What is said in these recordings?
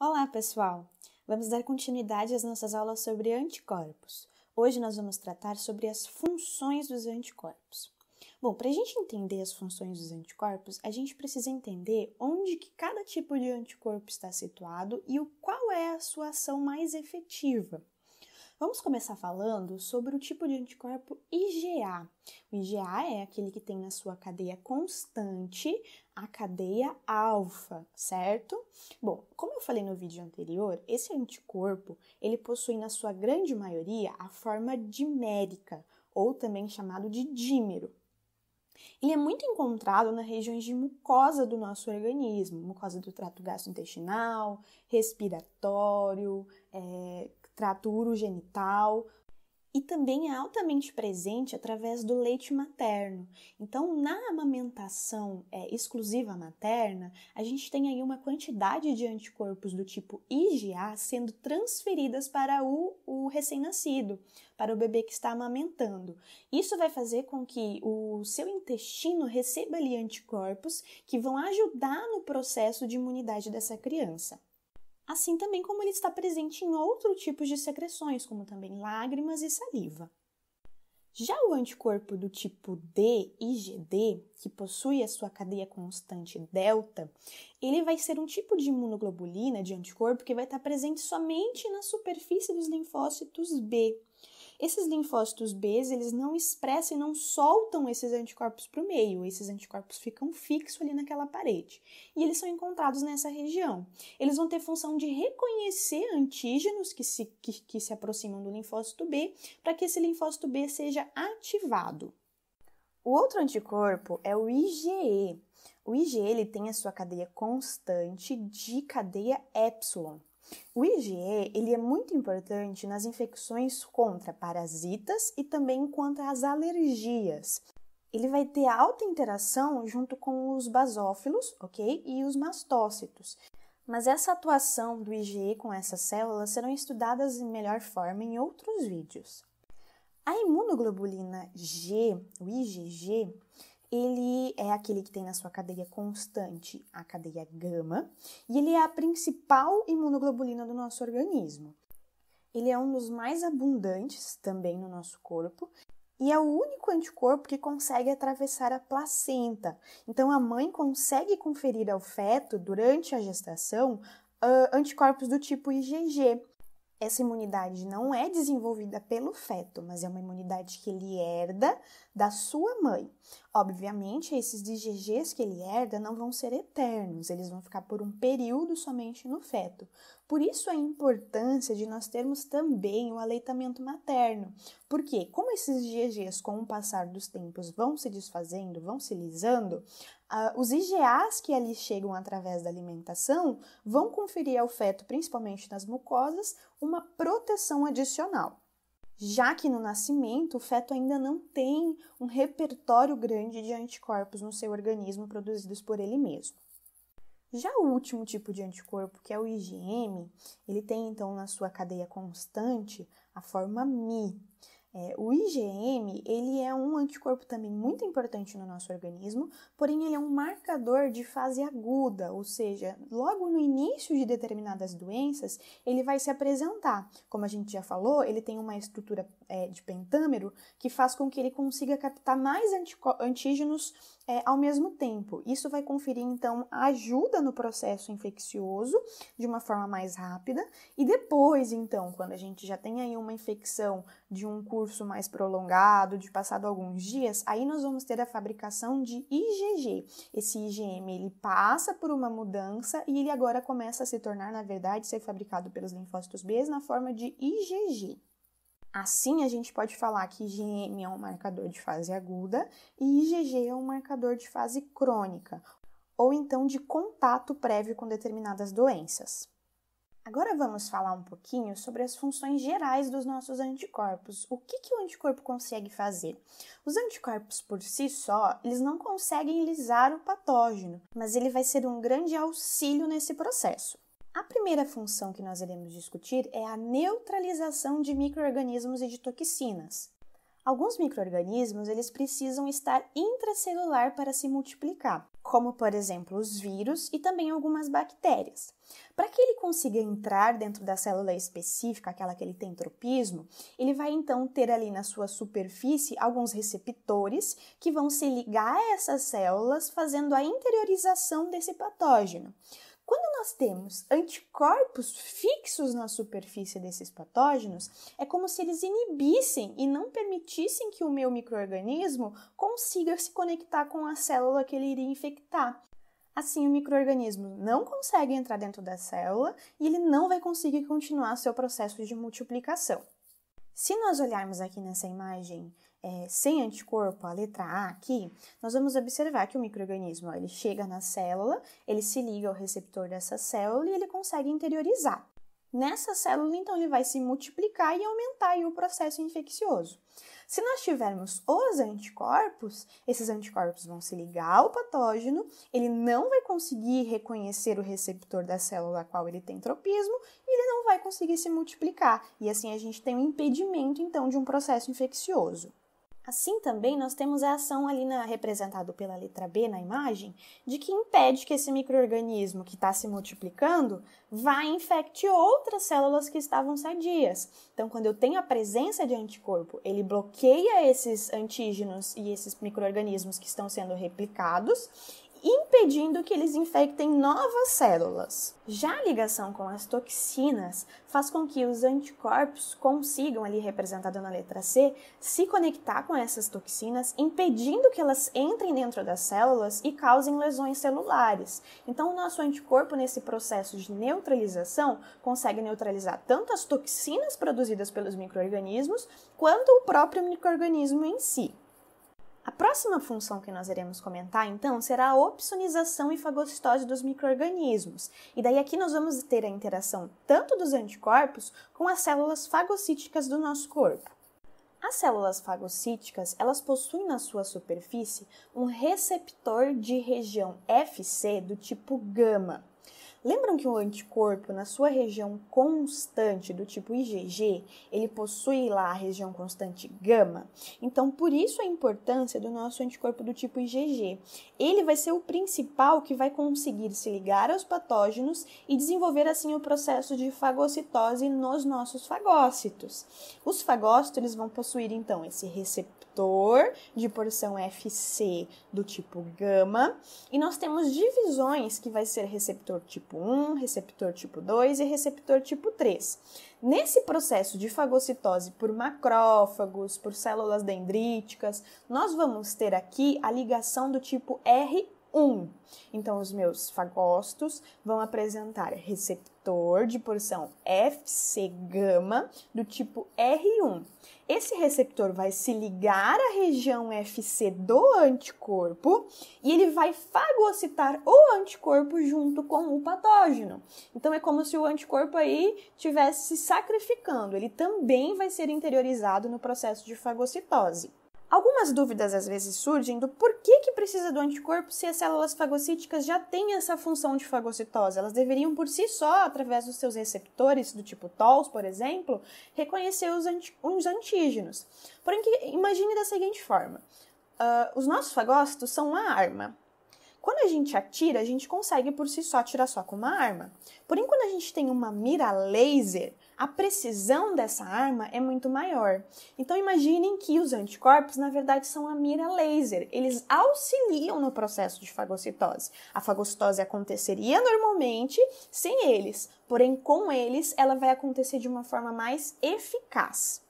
Olá, pessoal! Vamos dar continuidade às nossas aulas sobre anticorpos. Hoje nós vamos tratar sobre as funções dos anticorpos. Bom, para a gente entender as funções dos anticorpos, a gente precisa entender onde que cada tipo de anticorpo está situado e qual é a sua ação mais efetiva. Vamos começar falando sobre o tipo de anticorpo IgA. O IgA é aquele que tem na sua cadeia constante a cadeia alfa, certo? Bom, como eu falei no vídeo anterior, esse anticorpo, ele possui na sua grande maioria a forma dimérica, ou também chamado de dímero. Ele é muito encontrado nas regiões de mucosa do nosso organismo, mucosa do trato gastrointestinal, respiratório, trato urogenital, e também é altamente presente através do leite materno. Então, na amamentação exclusiva materna, a gente tem aí uma quantidade de anticorpos do tipo IgA sendo transferidas para o recém-nascido, para o bebê que está amamentando. Isso vai fazer com que o seu intestino receba ali anticorpos que vão ajudar no processo de imunidade dessa criança. Assim também como ele está presente em outros tipos de secreções, como também lágrimas e saliva. Já o anticorpo do tipo D, IgD, que possui a sua cadeia constante delta, ele vai ser um tipo de imunoglobulina, de anticorpo, que vai estar presente somente na superfície dos linfócitos B. Esses linfócitos B, eles não expressam e não soltam esses anticorpos para o meio. Esses anticorpos ficam fixos ali naquela parede. E eles são encontrados nessa região. Eles vão ter função de reconhecer antígenos que se aproximam do linfócito B para que esse linfócito B seja ativado. O outro anticorpo é o IgE. O IgE ele tem a sua cadeia constante de cadeia epsilon. O IgE ele é muito importante nas infecções contra parasitas e também contra as alergias. Ele vai ter alta interação junto com os basófilos, ok? E os mastócitos. Mas essa atuação do IgE com essas células serão estudadas em melhor forma em outros vídeos. A imunoglobulina G, o IgG, ele é aquele que tem na sua cadeia constante a cadeia gama e ele é a principal imunoglobulina do nosso organismo. Ele é um dos mais abundantes também no nosso corpo e é o único anticorpo que consegue atravessar a placenta. Então, a mãe consegue conferir ao feto, durante a gestação, anticorpos do tipo IgG. Essa imunidade não é desenvolvida pelo feto, mas é uma imunidade que ele herda da sua mãe. Obviamente, esses IgGs que ele herda não vão ser eternos, eles vão ficar por um período somente no feto. Por isso a importância de nós termos também o aleitamento materno. Porque, como esses IgGs, com o passar dos tempos, vão se desfazendo, vão se lisando, os IgAs que ali chegam através da alimentação vão conferir ao feto, principalmente nas mucosas, uma proteção adicional. Já que no nascimento o feto ainda não tem um repertório grande de anticorpos no seu organismo produzidos por ele mesmo. Já o último tipo de anticorpo, que é o IgM, ele tem então na sua cadeia constante a forma Mi. O IgM, ele é um anticorpo também muito importante no nosso organismo, porém ele é um marcador de fase aguda, ou seja, logo no início de determinadas doenças, ele vai se apresentar. Como a gente já falou, ele tem uma estrutura de pentâmero que faz com que ele consiga captar mais antígenos ao mesmo tempo. Isso vai conferir, então, ajuda no processo infeccioso de uma forma mais rápida e depois, então, quando a gente já tem aí uma infecção de um curso mais prolongado, de passado alguns dias, aí nós vamos ter a fabricação de IgG. Esse IgM, ele passa por uma mudança e ele agora começa a se tornar, na verdade, ser fabricado pelos linfócitos B na forma de IgG. Assim, a gente pode falar que IgM é um marcador de fase aguda e IgG é um marcador de fase crônica, ou então de contato prévio com determinadas doenças. Agora vamos falar um pouquinho sobre as funções gerais dos nossos anticorpos. O que o anticorpo consegue fazer? Os anticorpos por si só, eles não conseguem lisar o patógeno, mas ele vai ser um grande auxílio nesse processo. A primeira função que nós iremos discutir é a neutralização de micro-organismos e de toxinas. Alguns micro-organismos, eles precisam estar intracelular para se multiplicar, como, por exemplo, os vírus e também algumas bactérias. Para que ele consiga entrar dentro da célula específica, aquela que ele tem tropismo, ele vai então ter ali na sua superfície alguns receptores que vão se ligar a essas células, fazendo a interiorização desse patógeno. Quando nós temos anticorpos fixos na superfície desses patógenos, é como se eles inibissem e não permitissem que o meu micro-organismo consiga se conectar com a célula que ele iria infectar. Assim, o micro-organismo não consegue entrar dentro da célula e ele não vai conseguir continuar seu processo de multiplicação. Se nós olharmos aqui nessa imagem sem anticorpo, a letra A aqui, nós vamos observar que o micro-organismo ele chega na célula, ele se liga ao receptor dessa célula e ele consegue interiorizar. Nessa célula, então, ele vai se multiplicar e aumentar aí o processo infeccioso. Se nós tivermos os anticorpos, esses anticorpos vão se ligar ao patógeno, ele não vai conseguir reconhecer o receptor da célula a qual ele tem tropismo e ele não vai conseguir se multiplicar. E assim a gente tem um impedimento, então, de um processo infeccioso. Assim também nós temos a ação ali representada pela letra B na imagem, de que impede que esse micro-organismo que está se multiplicando vá e infecte outras células que estavam sadias. Então, quando eu tenho a presença de anticorpo, ele bloqueia esses antígenos e esses micro-organismos que estão sendo replicados, impedindo que eles infectem novas células. Já a ligação com as toxinas faz com que os anticorpos consigam, ali representado na letra C, se conectar com essas toxinas, impedindo que elas entrem dentro das células e causem lesões celulares. Então, o nosso anticorpo, nesse processo de neutralização, consegue neutralizar tanto as toxinas produzidas pelos micro-organismos, quanto o próprio micro-organismo em si. A próxima função que nós iremos comentar, então, será a opsonização e fagocitose dos micro-organismos. E daí aqui nós vamos ter a interação tanto dos anticorpos com as células fagocíticas do nosso corpo. As células fagocíticas, elas possuem na sua superfície um receptor de região Fc do tipo gama. Lembram que o anticorpo, na sua região constante do tipo IgG, ele possui lá a região constante gama? Então, por isso a importância do nosso anticorpo do tipo IgG. Ele vai ser o principal que vai conseguir se ligar aos patógenos e desenvolver assim o processo de fagocitose nos nossos fagócitos. Os fagócitos eles vão possuir então esse receptor de porção Fc do tipo gama, e nós temos divisões que vai ser receptor tipo 1, receptor tipo 2 e receptor tipo 3. Nesse processo de fagocitose por macrófagos, por células dendríticas, nós vamos ter aqui a ligação do tipo R1. Então, os meus fagócitos vão apresentar receptor de porção Fc gama do tipo R1. Esse receptor vai se ligar à região Fc do anticorpo e ele vai fagocitar o anticorpo junto com o patógeno. Então, é como se o anticorpo aí estivesse se sacrificando. Ele também vai ser interiorizado no processo de fagocitose. Algumas dúvidas às vezes surgem do porquê que precisa do anticorpo se as células fagocíticas já têm essa função de fagocitose. Elas deveriam por si só, através dos seus receptores, do tipo TOLS, por exemplo, reconhecer os antígenos. Porém, imagine da seguinte forma, os nossos fagócitos são uma arma. Quando a gente atira, a gente consegue por si só atirar só com uma arma. Porém, quando a gente tem uma mira laser, a precisão dessa arma é muito maior. Então, imaginem que os anticorpos, na verdade, são a mira laser. Eles auxiliam no processo de fagocitose. A fagocitose aconteceria normalmente sem eles, porém, com eles, ela vai acontecer de uma forma mais eficaz.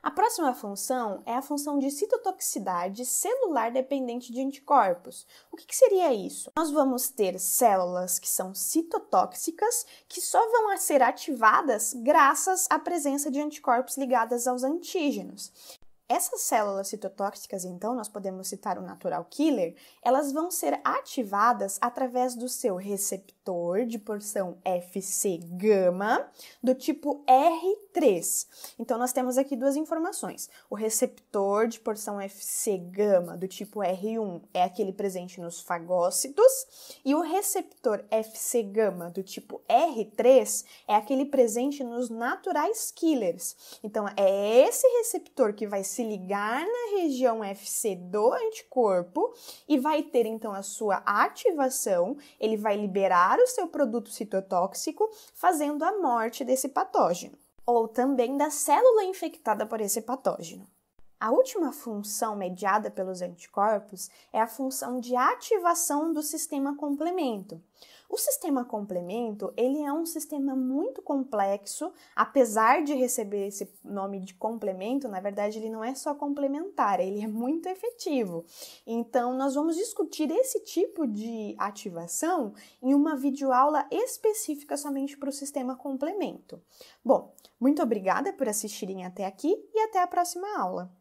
A próxima função é a função de citotoxicidade celular dependente de anticorpos. O que seria isso? Nós vamos ter células que são citotóxicas, que só vão ser ativadas graças à presença de anticorpos ligados aos antígenos. Essas células citotóxicas, então, nós podemos citar o natural killer, elas vão ser ativadas através do seu receptor receptor de porção Fc gama do tipo R3. Então, nós temos aqui duas informações. O receptor de porção Fc gama do tipo R1 é aquele presente nos fagócitos e o receptor Fc gama do tipo R3 é aquele presente nos naturais killers. Então, é esse receptor que vai se ligar na região Fc do anticorpo e vai ter, então, a sua ativação, ele vai liberar o seu produto citotóxico, fazendo a morte desse patógeno, ou também da célula infectada por esse patógeno. A última função mediada pelos anticorpos é a função de ativação do sistema complemento. O sistema complemento, ele é um sistema muito complexo, apesar de receber esse nome de complemento, na verdade ele não é só complementar, ele é muito efetivo. Então, nós vamos discutir esse tipo de ativação em uma videoaula específica somente para o sistema complemento. Bom, muito obrigada por assistirem até aqui e até a próxima aula.